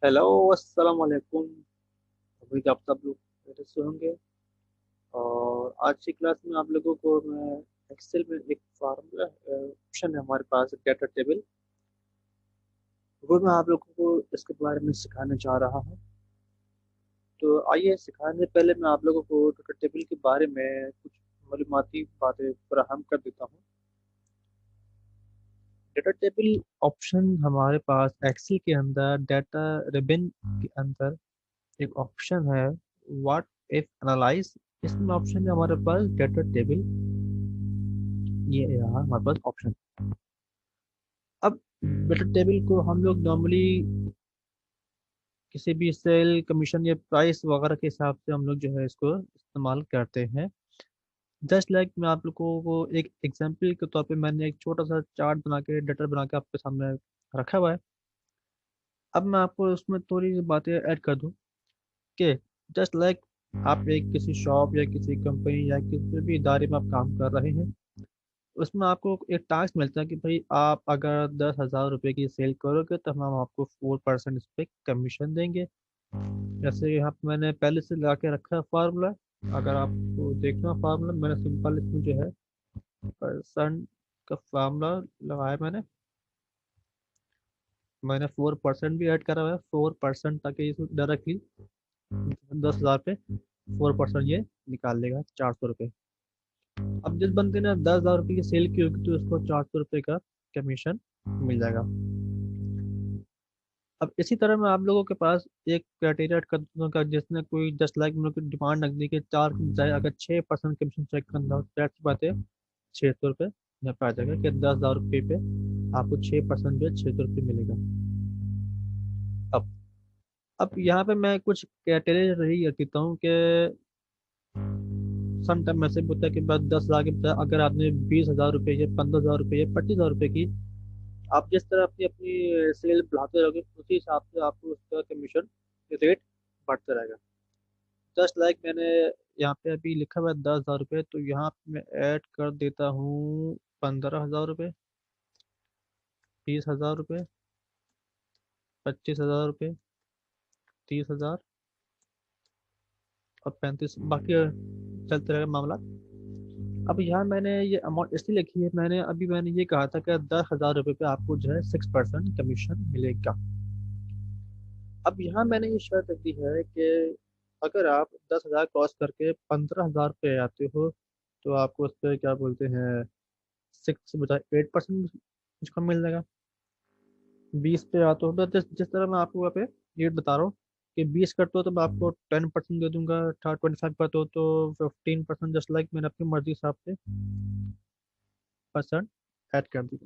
Hello, अस्सलाम वालेकुम। उम्मीद है आप सब लोग मेरे से होंगे। और आज की क्लास में आप लोगों को मैं एक्सेल में एक फार्मूला ऑप्शन है हमारे पास डेटा टेबल, वो मैं आप लोगों को इसके बारे में सिखाने जा रहा हूँ। तो आइए, सिखाने से पहले मैं आप लोगों को डेटा टेबल के बारे में कुछ मालूमाती बातें फराहम कर देता हूँ। डेटा टेबल ऑप्शन हमारे पास एक्सेल के अंदर डेटा रिबन के अंदर एक ऑप्शन है, व्हाट इफ एनालाइज। इसमें ऑप्शन है हमारे पास डेटा टेबल, ये यहाँ हमारे पास ऑप्शन। अब डेटा टेबल को हम लोग नॉर्मली किसी भी सेल कमीशन या प्राइस वगैरह के हिसाब से हम लोग जो है इसको इस्तेमाल करते हैं। जस्ट लाइक मैं आप लोगों को एक एग्जांपल के तौर पे मैंने एक छोटा सा चार्ट बना के डेटा बना के आपके सामने रखा हुआ है। अब मैं आपको उसमें थोड़ी सी बातें ऐड कर दूं कि जस्ट लाइक आप एक किसी शॉप या किसी कंपनी या किसी भी इदारे में आप काम कर रहे हैं, उसमें आपको एक टास्क मिलता है कि भाई आप अगर 10,000 रुपये की सेल करोगे तो हम आपको 4% इस पे कमीशन देंगे। जैसे यहाँ पे मैंने पहले से लगा के रखा है फार्मूला। अगर आपको देखना फार्मूला, मैंने सिंपल इसमें जो है परसेंट का फार्मूला लगाया मैंने 4% भी ऐड करा हुआ है। 4% ताकि इसमें डायरेक्टली 10,000 पे 4% ये निकाल लेगा, 400 रुपये। अब जिस बंदे ने 10,000 रुपये की सेल की होगी तो उसको 400 रुपये का कमीशन मिल जाएगा। अब इसी तरह मैं आप लोगों के पास एक क्राइटेरिया कर दूंगा का, जिसने कोई जस्ट लाइक मेरे को डिमांड रख दी कि 4 की बजाय अगर 6% कमीशन चेक करना हो तो ऐसी बात है, 600 रुपये यहाँ पे आ जाएगा कि 10,000 रुपये पे आपको 6% जो है 600 रुपये मिलेगा। अब अब यहाँ पे मैं कुछ क्राइटेरिया रही देता हूँ कि सम टाइम ऐसे भी होता है कि बस 10,000 के बजाय अगर आपने 20,000 रुपये या 15,000 रुपये या 25,000 रुपये की, आप जिस तरह अपनी अपनी सेल बढ़ाते रहोगे उसी हिसाब से आपको उसका कमीशन रेट बढ़ता रहेगा। जस्ट लाइक मैंने यहाँ पे अभी लिखा हुआ है 10,000 रुपये, तो यहाँ पे मैं ऐड कर देता हूँ 15,000 रुपये, 20,000 रुपये, 25,000 रुपये, 30,000 और 35, बाकी चलते रहेगा मामला। अब यहाँ मैंने ये अमाउंट इसलिए लिखी है, मैंने ये कहा था कि 10,000 रुपये पे आपको जो है 6% कमीशन मिलेगा। अब यहाँ मैंने ये शर्त रख दी है कि अगर आप 10,000 क्रॉस करके 15,000 पे आते हो तो आपको उस पर क्या बोलते हैं, 6 बजाय 8% मुझको मिल जाएगा। 20 पे आते हो तो जिस जिस तरह मैं आपको वहाँ पे रेट बता रहा हूँ कि 20 करते हो तो मैं आपको 10% दे दूंगा, 25 करते हो तो 15%, जस्ट लाइक मैंने अपनी मर्जी हिसाब से परसेंट ऐड कर दी।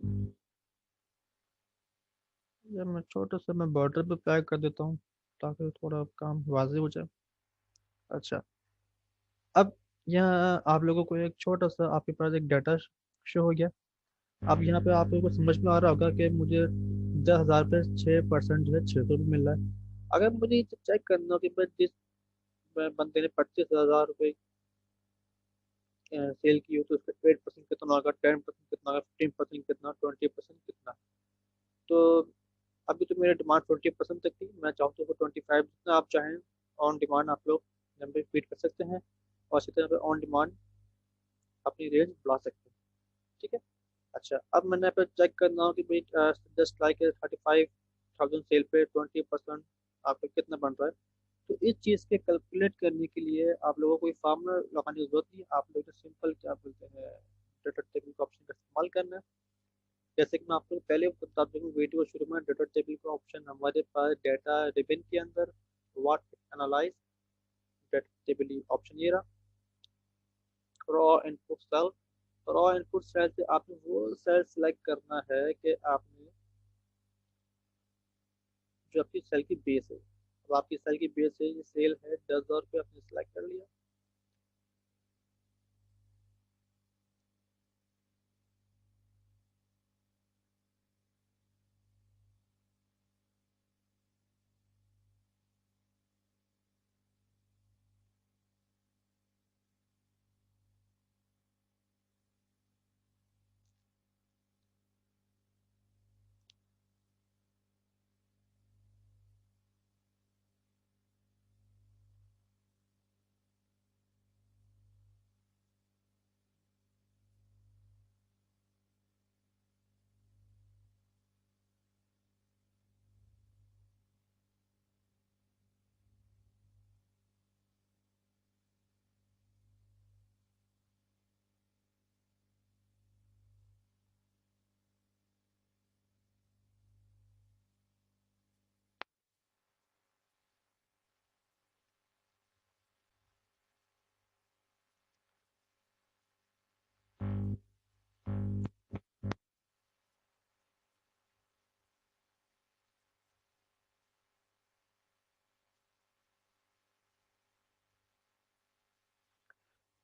या मैं छोटा सा मैं बॉर्डर पे पैक कर देता हूँ ताकि थोड़ा काम वाजे हो जाए। अच्छा, अब यहाँ आप लोगों को एक छोटा सा आपके पास एक डाटा शो हो गया। अब यहाँ पे आप लोगों को समझ में आ रहा होगा कि मुझे 10,000 पे 6% जो है 600 रुपये मिल रहा है। अगर मुझे चेक करना हो कि भाई जिस बंदे ने 25,000 रुपये सेल की हो तो उसका 8% कितना होगा, 10% कितना होगा, 15% कितना, 20% कितना। तो अभी तो मेरी डिमांड 20% तक थी, मैं चाहता हूँ 25, जितना आप चाहें ऑन डिमांड आप लोग नंबर फीड कर सकते हैं और इसी तरह ऑन डिमांड अपनी रेंज बढ़ा सकते हैं। ठीक है। अच्छा, अब मैंने पे चेक करना हो कि भाई जस्ट लाइक 35,000 सेल पे 20% आपका कितना बन रहा है। तो इस चीज़ के कैलकुलेट करने के लिए आप लोगों को फार्मूला लगाने की जरूरत नहीं है। आप लोग सिंपल क्या बोलते हैं, डेटा टेबल का ऑप्शन का इस्तेमाल करना है। जैसे कि मैं आपको पहले बता दूँ वीडियो शुरू में, डेटा टेबल का ऑप्शन हमारे पास डेटा रिबन के अंदर what analyse data table option ये रहा। Row input cell, row input cell से आपने वो सेल सेलेक्ट करना है कि आपने जो आपकी सेल की बेस है। अब आपकी सेल की बेस है, ये सेल है 10,000 रुपये, आपने सेलेक्ट कर लिया।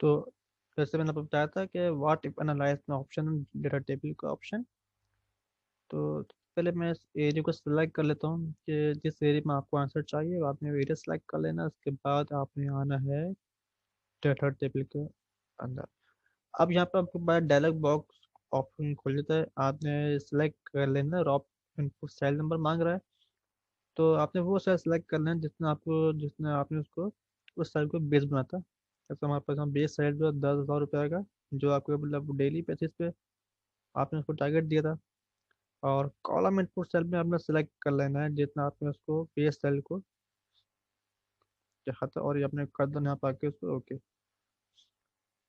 तो जैसे मैंने आपको बताया था कि व्हाट इफ एनालाइज में ऑप्शन डेटा टेबल का ऑप्शन। तो पहले मैं इस एरिया को सिलेक्ट कर लेता हूँ कि जिस एरिया में आपको आंसर चाहिए वो आपने एरिया सेलेक्ट कर लेना। उसके बाद आपने आना है डेटा टेबल के अंदर। अब यहाँ पर आपके पास डायलॉग बॉक्स ऑप्शन खुल जाता है। आपने सेलेक्ट कर लेना रॉप इनपुट सेल नंबर मांग रहा है, तो आपने वो सेल सेलेक्ट करना है जिसने आपने उसको उस सेल को बेस बनाया था। जैसे हमारे पास बेस सेल जो 10,000 रुपये का, जो आपको मतलब डेली बेसिस पे आपने उसको टारगेट दिया था। और कॉलम इनपुट सेल में आपने सेलेक्ट कर लेना है जितना आपने उसको बेस सेल को चाहा था, और ये आपने कर देना यहाँ पर आके उसको ओके।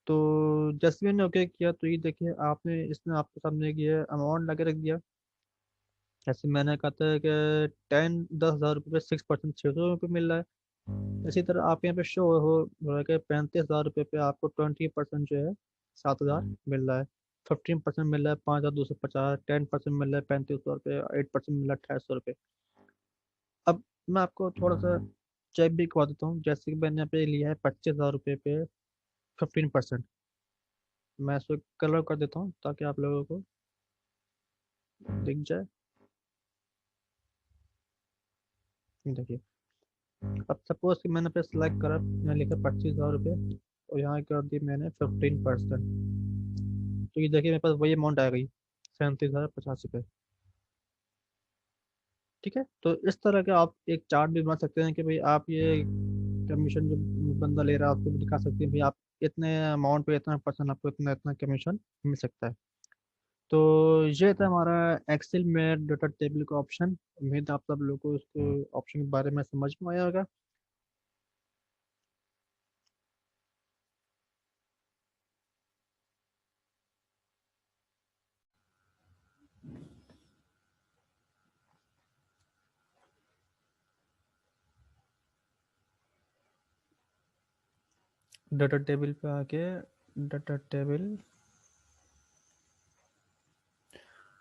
तो जैसे मैंने ओके किया तो ये देखिए आपने इसने आपके सामने किया अमाउंट लगा रख दिया। जैसे मैंने कहा था कि 10,000 रुपये पे 6% 600 रुपये मिल रहा है। इसी तरह आप यहाँ पे शो हो रहा है कि 35,000 रुपये पे आपको 20% जो है 7,000 मिल रहा है। 15% मिल रहा है 5,250, 10% मिल रहा है 35,000 रुपये, 8% मिल रहा है 2,800 रुपये। अब मैं आपको थोड़ा सा चेक भी करवा देता हूँ। जैसे कि मैंने यहाँ पे लिया है 25,000 रुपये पे 15%। मैं इसको कलर कर देता हूँ ताकि आप लोगों को दिख जाए। ये देखिए, अब सपोज कि मैंने पे सिलेक्ट करा, मैंने लिखा 25,000 रुपये और यहाँ कर दी मैंने 15%। तो ये देखिए मेरे पास वही अमाउंट आ गई 37,050 रुपये। ठीक है, तो इस तरह का आप एक चार्ट भी बना सकते हैं कि भाई आप ये कमीशन जो बंदा ले रहा है आपको भी दिखा सकते हैं भाई आप इतने अमाउंट पे इतना परसेंट आपको इतना इतना कमीशन मिल सकता है। तो ये था हमारा एक्सेल में डाटा टेबल का ऑप्शन। उम्मीद है आप सब लोगों को उसको ऑप्शन के बारे में समझ में आया होगा। डाटा टेबल पे आके डाटा टेबल,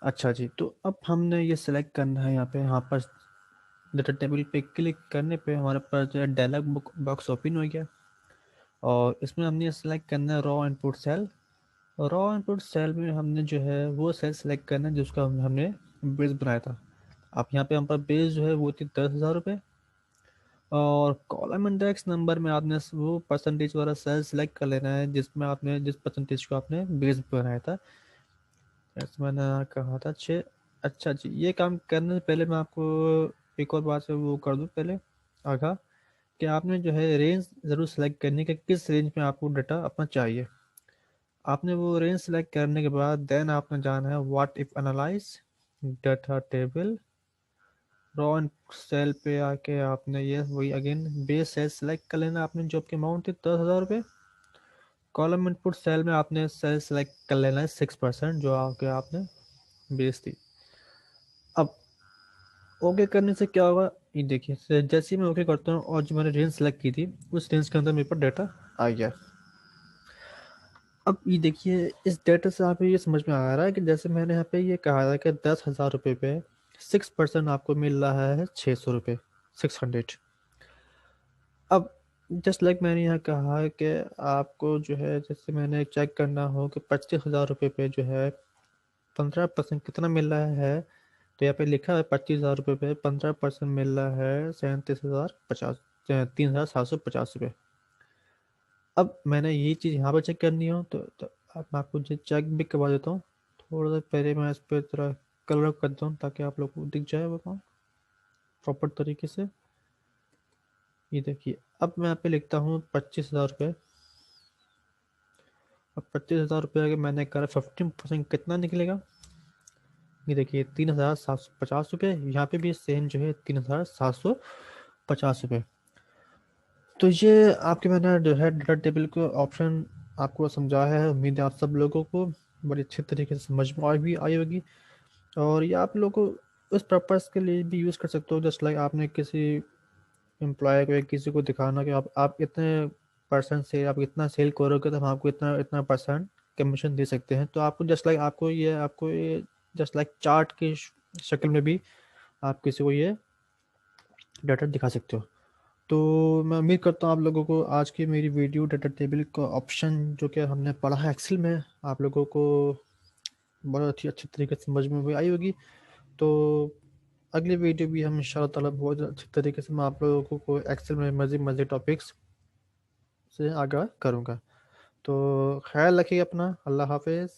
अच्छा जी, तो अब हमने ये सिलेक्ट करना है यहाँ पर डाटा टेबल पे क्लिक करने पे हमारे पास जो है डायलॉग बॉक्स ओपन हो गया। और इसमें हमने सेलेक्ट करना है row input cell. Row input cell में हमने जो है वो सेल सेलेक्ट करना है जिसका हमने बेस बनाया था। अब यहाँ पे हमारे बेस जो है वो थी 10,000 रुपये। और कॉलम इंडेक्स नंबर में आपने वो परसेंटेज वाला सेल सेलेक्ट कर लेना है जिसमें आपने जिस परसेंटेज को आपने बेस बनाया था। जैसे मैंने कहा था 6। अच्छा जी, ये काम करने से पहले मैं आपको एक और बात से वो कर दूँ पहले आगा कि आपने जो है रेंज ज़रूर सेलेक्ट करनी है कि किस रेंज में आपको डाटा अपना चाहिए। आपने वो रेंज सेलेक्ट करने के बाद देन आपने जाना है what if analyse data table. Row and cell पे आके आपने ये वही अगेन बेस सेल सेलेक्ट कर लेना। आपने जो आपकी अमाउंट थी 10,000 रुपये। कॉलम इनपुट सेल में आपने सेल सेलेक्ट कर लेना है 6% जो आके आपने बेस थी। अब ओके करने से क्या होगा, ये देखिए जैसे ही मैं ओके करता हूँ और जो मैंने रेंज सेलेक्ट की थी उस रेंज के अंदर मेरे पास डाटा आ गया। अब ये देखिए इस डेटा से आप ये समझ में आ रहा है कि जैसे मैंने यहाँ पे ये कहा था कि 10,000 रुपये पे 6% आपको मिल रहा है 600 रुपये, 600। अब जस्ट लाइक मैंने यहाँ कहा है कि आपको जो है जैसे मैंने चेक करना हो कि 25,000 रुपये पे जो है 15% कितना मिल रहा है। तो यहाँ पे लिखा है 25,000 रुपये पे 15% मिल रहा है 37,050, 3,750 रुपये। अब मैंने ये चीज़ यहाँ पर चेक करनी हो तो अब मैं आपको चेक भी करवा देता हूँ। थोड़ा सा पहले मैं इस पर थोड़ा कलर कर देता हूँ ताकि आप लोग को दिख जाए वो काम प्रॉपर तरीके से। ये देखिए अब मैं यहाँ पे लिखता हूँ 25,000 रुपये। अब 25,000 रुपये अगर मैंने करा 15% कितना निकलेगा। ये देखिए 3,750 रुपये। यहाँ पे भी सेम जो है 3,750 रुपये। तो ये आपके मैंने जो है डाटा टेबल को ऑप्शन आपको समझाया है। उम्मीद है आप सब लोगों को बड़ी अच्छे तरीके से समझ में आई होगी। और ये आप लोगों को उस पर्पज़ के लिए भी यूज़ कर सकते हो। जस्ट लाइक आपने किसी एम्प्लॉय को या किसी को दिखाना कि आप इतने परसेंट से आप इतना सेल करोगे तो हम आपको इतना इतना परसेंट कमीशन दे सकते हैं। तो आपको जस्ट लाइक आपको ये जस्ट लाइक चार्ट की शक्ल में भी आप किसी को ये डाटा दिखा सकते हो। तो मैं उम्मीद करता हूँ आप लोगों को आज की मेरी वीडियो डाटा टेबल का ऑप्शन जो कि हमने पढ़ा है एक्सेल में, आप लोगों को बहुत ही अच्छी तरीके से समझ में भी आई होगी। तो अगली वीडियो भी हम इंशाल्लाह ताला बहुत अच्छी तरीके से मैं आप लोगों को एक्सेल में मज़े मज़े टॉपिक्स से आगाह करूँगा। तो ख्याल रखिए अपना। अल्लाह हाफिज़।